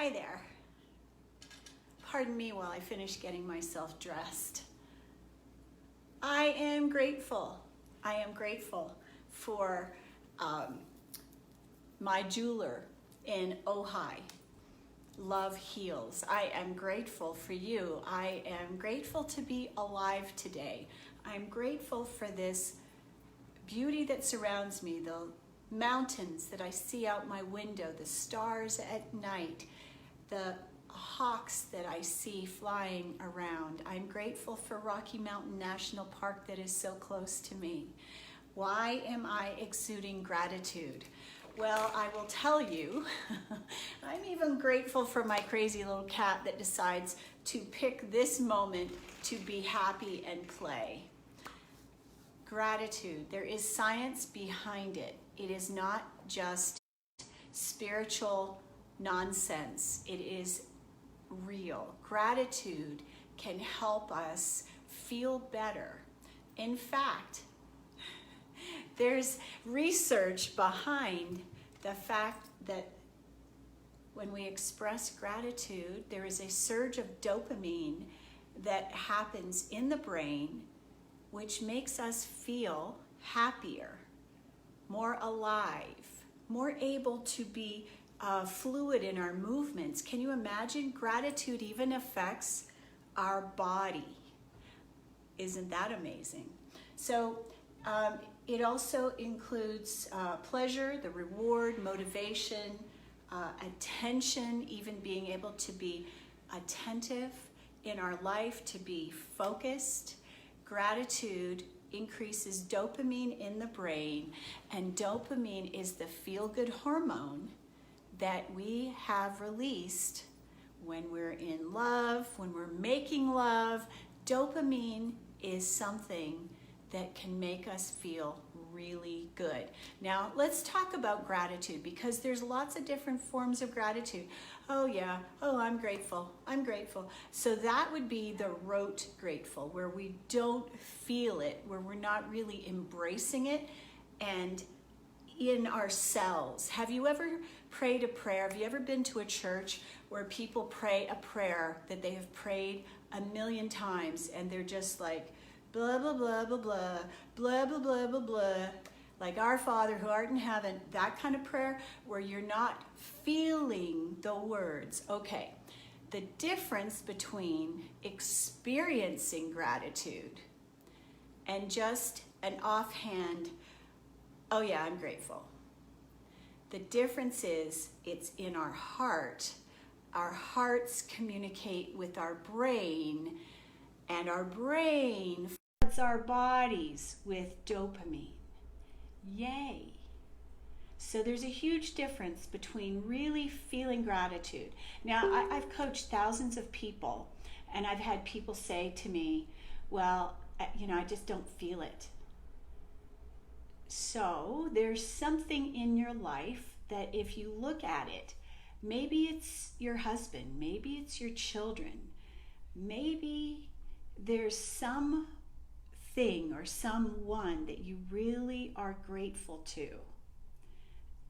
Hi there. Pardon me while I finish getting myself dressed. I am grateful. I am grateful for my jeweler in Ojai. Love heals. I am grateful for you. I am grateful to be alive today. I'm grateful for this beauty that surrounds me, the mountains that I see out my window, the stars at night, the hawks that I see flying around. I'm grateful for Rocky Mountain National Park that is so close to me. Why am I exuding gratitude? Well, I will tell you, I'm even grateful for my crazy little cat that decides to pick this moment to be happy and play. Gratitude, there is science behind it. It is not just spiritual nonsense. It is real. Gratitude can help us feel better. In fact, there's research behind the fact that when we express gratitude, there is a surge of dopamine that happens in the brain, which makes us feel happier, more alive, more able to be fluid in our movements. Can you imagine? Gratitude even affects our body. Isn't that amazing? So it also includes pleasure, the reward, motivation, attention, even being able to be attentive in our life, to be focused. Gratitude increases dopamine in the brain, and dopamine is the feel-good hormone that we have released when we're in love, when we're making love. Dopamine is something that can make us feel really good. Now, let's talk about gratitude, because there's lots of different forms of gratitude. Oh yeah, oh, I'm grateful, I'm grateful. So that would be the rote grateful, where we don't feel it, where we're not really embracing it and in ourselves. Have you ever prayed a prayer? Have you ever been to a church where people pray a prayer that they have prayed 1,000,000 times and they're just like, blah, blah, blah, blah, blah, blah, blah, blah, blah, blah, like our Father who art in heaven, that kind of prayer where you're not feeling the words. Okay, the difference between experiencing gratitude and just an offhand, oh yeah, I'm grateful. The difference is it's in our heart. Our hearts communicate with our brain, and our brain floods our bodies with dopamine. Yay! So there's a huge difference between really feeling gratitude. Now, I've coached thousands of people, and I've had people say to me, well, I just don't feel it. So there's something in your life that if you look at it, maybe it's your husband, maybe it's your children, maybe there's some thing or someone that you really are grateful to.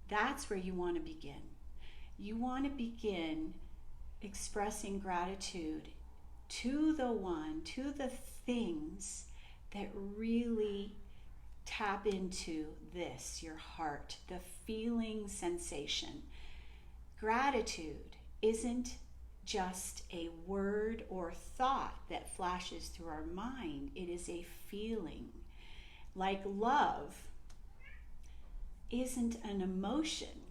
That's where you want to begin. You want to begin expressing gratitude to the one, to the things that really tap into this, your heart, the feeling sensation. Gratitude isn't just a word or thought that flashes through our mind. It is a feeling. Like love isn't an emotion.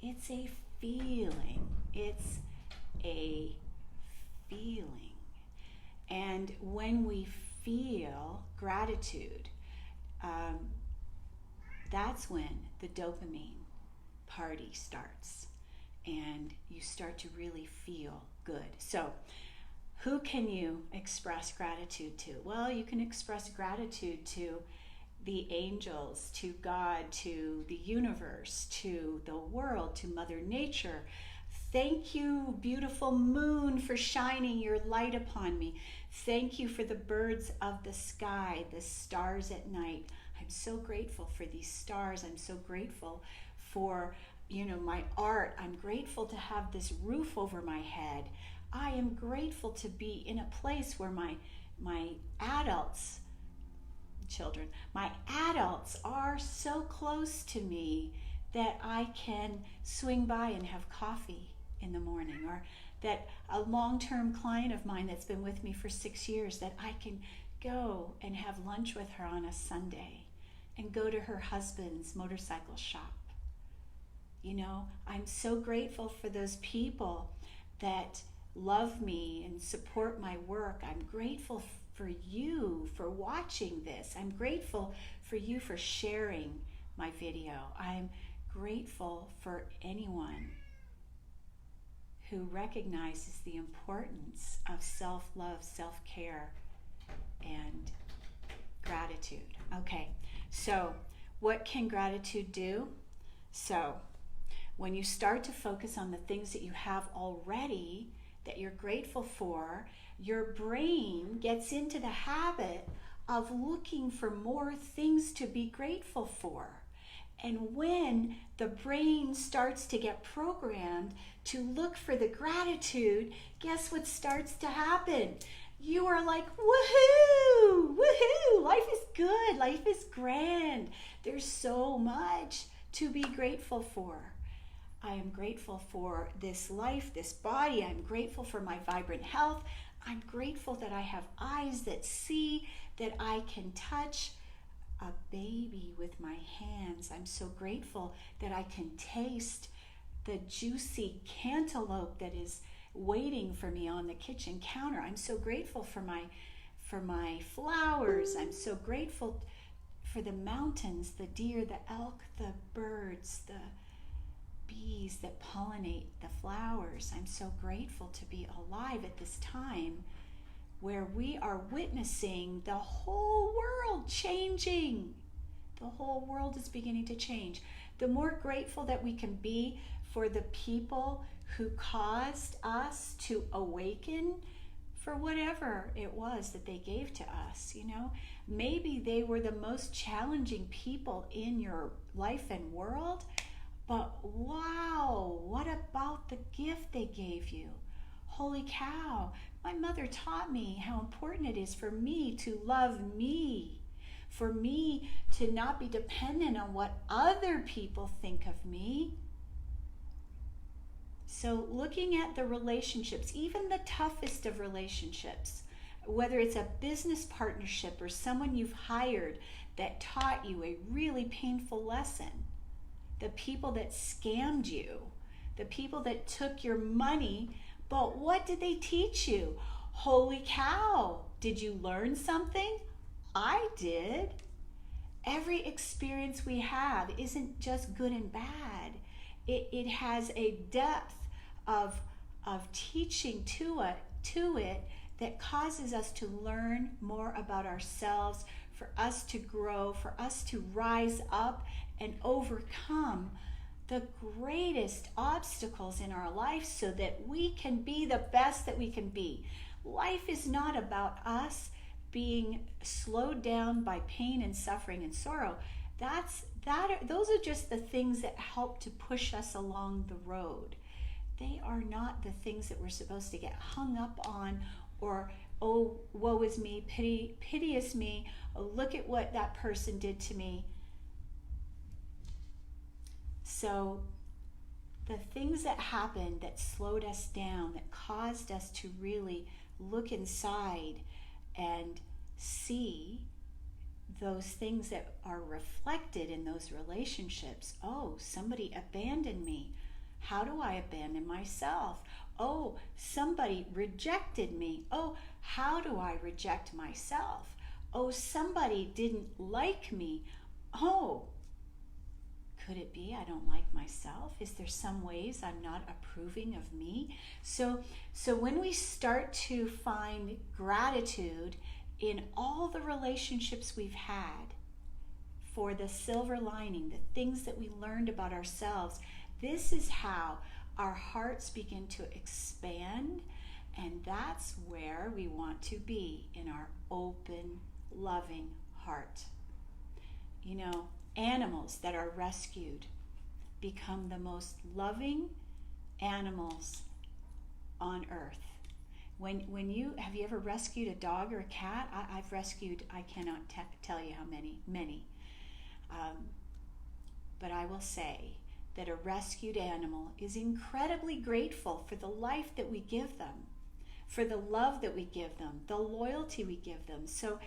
It's a feeling. It's a feeling. And when we feel gratitude, that's when the dopamine party starts and you start to really feel good. So who can you express gratitude to? Well, you can express gratitude to the angels, to God, to the universe, to the world, to Mother Nature. Thank you, beautiful moon, for shining your light upon me. Thank you for the birds of the sky, the stars at night. I'm so grateful for these stars. I'm so grateful for my art. I'm grateful to have this roof over my head. I am grateful to be in a place where my adults, children, my adults are so close to me that I can swing by and have coffee in the morning, or that a long-term client of mine that's been with me for 6 years, that I can go and have lunch with her on a Sunday and go to her husband's motorcycle shop. I'm so grateful for those people that love me and support my work. I'm grateful for you for watching this. I'm grateful for you for sharing my video. I'm grateful for anyone who recognizes the importance of self-love, self-care, and gratitude. Okay, so what can gratitude do? So when you start to focus on the things that you have already that you're grateful for, your brain gets into the habit of looking for more things to be grateful for. And when the brain starts to get programmed to look for the gratitude, guess what starts to happen? You are like, woohoo, woohoo, life is good, life is grand. There's so much to be grateful for. I am grateful for this life, this body. I'm grateful for my vibrant health. I'm grateful that I have eyes that see, that I can touch a baby with my hands. I'm so grateful that I can taste the juicy cantaloupe that is waiting for me on the kitchen counter. I'm so grateful for my flowers. I'm so grateful for the mountains, the deer, the elk, the birds, the bees that pollinate the flowers. I'm so grateful to be alive at this time where we are witnessing the whole world changing. The whole world is beginning to change. The more grateful that we can be for the people who caused us to awaken for whatever it was that they gave to us, Maybe they were the most challenging people in your life and world, but wow, what about the gift they gave you? Holy cow, my mother taught me how important it is for me to love me, for me to not be dependent on what other people think of me. So looking at the relationships, even the toughest of relationships, whether it's a business partnership or someone you've hired that taught you a really painful lesson, the people that scammed you, the people that took your money, but what did they teach you? Holy cow, did you learn something? I did. Every experience we have isn't just good and bad. It has a depth of teaching to it that causes us to learn more about ourselves, for us to grow, for us to rise up and overcome the greatest obstacles in our life so that we can be the best that we can be. Life is not about us being slowed down by pain and suffering and sorrow. Those are just the things that help to push us along the road. They are not the things that we're supposed to get hung up on, or, oh, woe is me, piteous me, oh, look at what that person did to me. So the things that happened that slowed us down, that caused us to really look inside and see those things that are reflected in those relationships. Oh, somebody abandoned me. How do I abandon myself? Oh, somebody rejected me. Oh, how do I reject myself? Oh, somebody didn't like me. Oh, could it be I don't like myself? Is there some ways I'm not approving of me? So when we start to find gratitude in all the relationships we've had, for the silver lining, the things that we learned about ourselves, this is how our hearts begin to expand, and that's where we want to be, in our open, loving heart. Animals that are rescued become the most loving animals on earth. When you have you ever rescued a dog or a cat? I've rescued, I cannot tell you how many. But I will say that a rescued animal is incredibly grateful for the life that we give them, for the love that we give them, the loyalty we give them. So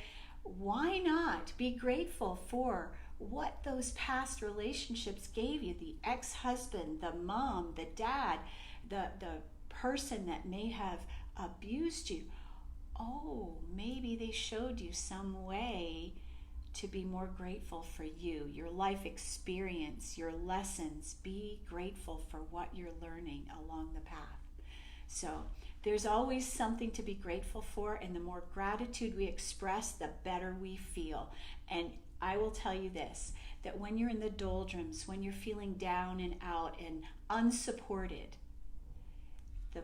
why not be grateful for what those past relationships gave you? The ex-husband, the mom, the dad, the person that may have abused you. Oh, maybe they showed you some way to be more grateful for you, your life experience, your lessons. Be grateful for what you're learning along the path. So there's always something to be grateful for, and the more gratitude we express, the better we feel. And I will tell you this, that when you're in the doldrums, when you're feeling down and out and unsupported, the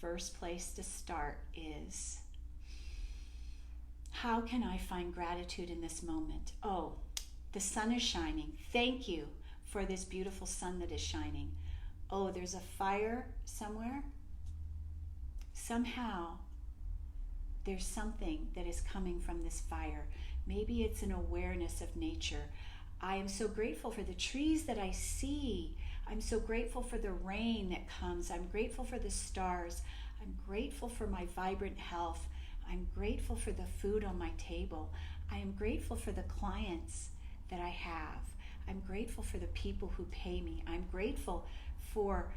first place to start is, how can I find gratitude in this moment? Oh, the sun is shining. Thank you for this beautiful sun that is shining. Oh, there's a fire somewhere. Somehow there's something that is coming from this fire. Maybe it's an awareness of nature. I am so grateful for the trees that I see. I'm so grateful for the rain that comes. I'm grateful for the stars. I'm grateful for my vibrant health. I'm grateful for the food on my table. I am grateful for the clients that I have. I'm grateful for the people who pay me. I'm grateful for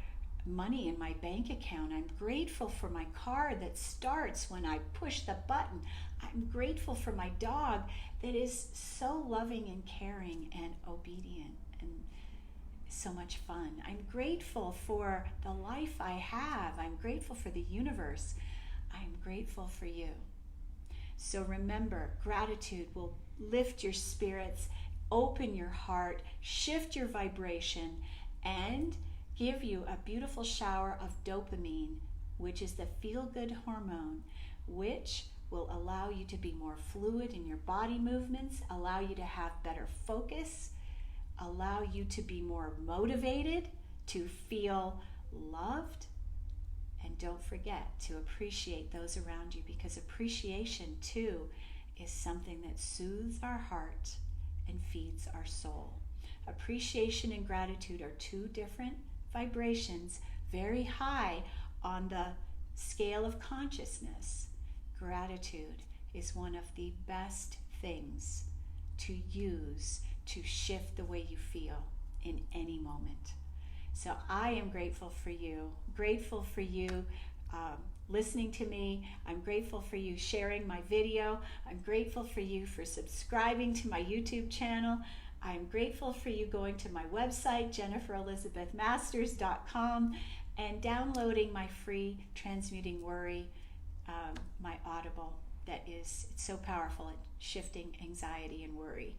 money in my bank account. I'm grateful for my car that starts when I push the button. I'm grateful for my dog that is so loving and caring and obedient and so much fun. I'm grateful for the life I have. I'm grateful for the universe. I'm grateful for you. So remember, gratitude will lift your spirits, open your heart, shift your vibration, and give you a beautiful shower of dopamine, which is the feel-good hormone, which will allow you to be more fluid in your body movements, allow you to have better focus, allow you to be more motivated, to feel loved. And don't forget to appreciate those around you, because appreciation too is something that soothes our heart and feeds our soul. Appreciation and gratitude are two different vibrations, very high on the scale of consciousness. Gratitude is one of the best things to use to shift the way you feel in any moment. So I am grateful for you listening to me. I'm grateful for you sharing my video. I'm grateful for you for subscribing to my YouTube channel. I'm grateful for you going to my website, jenniferelizabethmasters.com, and downloading my free Transmuting Worry, my Audible that is so powerful at shifting anxiety and worry.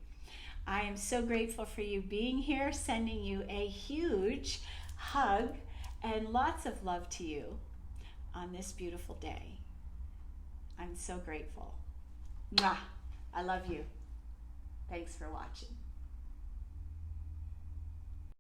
I am so grateful for you being here, sending you a huge hug and lots of love to you on this beautiful day. I'm so grateful. Mwah! I love you. Thanks for watching.